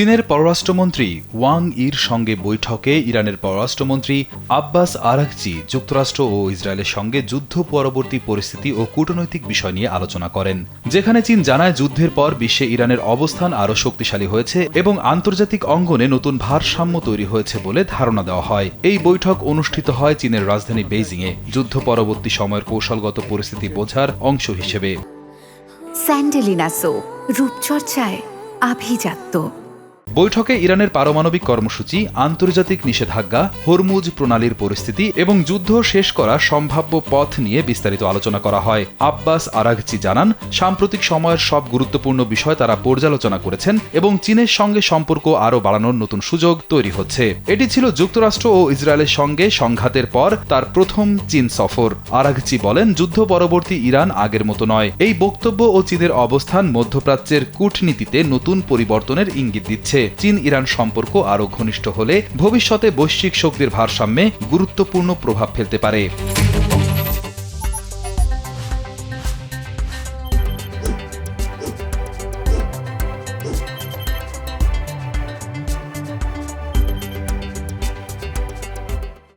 চীনের পররাষ্ট্রমন্ত্রী ওয়াং ইর সঙ্গে বৈঠকে ইরানের পররাষ্ট্রমন্ত্রী আব্বাস আরাঘচি যুক্তরাষ্ট্র ও ইসরায়েলের সঙ্গে যুদ্ধ পরবর্তী পরিস্থিতি ও কূটনৈতিক বিষয় নিয়ে আলোচনা করেন, যেখানে চীন জানায় যুদ্ধের পর বিশ্বে ইরানের অবস্থান আরও শক্তিশালী হয়েছে এবং আন্তর্জাতিক অঙ্গনে নতুন ভারসাম্য তৈরি হয়েছে বলে ধারণা দেওয়া হয়। এই বৈঠক অনুষ্ঠিত হয় চীনের রাজধানী বেইজিংয়ে যুদ্ধ পরবর্তী সময়ের কৌশলগত পরিস্থিতি বোঝার অংশ হিসেবে। স্যান্ডেলিনা সো, রূপচর্চায় আভিজাত্য। বৈঠকে ইরানের পারমাণবিক কর্মসূচি, আন্তর্জাতিক নিষেধাজ্ঞা, হরমুজ প্রণালীর পরিস্থিতি এবং যুদ্ধ শেষ করার সম্ভাব্য পথ নিয়ে বিস্তারিত আলোচনা করা হয়। আব্বাস আরাঘচি জানান, সাম্প্রতিক সময়ের সব গুরুত্বপূর্ণ বিষয় তারা পর্যালোচনা করেছেন এবং চীনের সঙ্গে সম্পর্ক আরও বাড়ানোর নতুন সুযোগ তৈরি হচ্ছে। এটি ছিল যুক্তরাষ্ট্র ও ইসরায়েলের সঙ্গে সংঘাতের পর তার প্রথম চীন সফর। আরাঘচি বলেন, যুদ্ধ পরবর্তী ইরান আগের মতো নয়। এই বক্তব্য ও চীনের অবস্থান মধ্যপ্রাচ্যের কূটনীতিতে নতুন পরিবর্তনের ইঙ্গিত দিচ্ছে। চীন ইরান সম্পর্ক আরও ঘনিষ্ঠ হলে ভবিষ্যতে বৈশ্বিক শক্তির ভারসাম্যে গুরুত্বপূর্ণ প্রভাব ফেলতে পারে।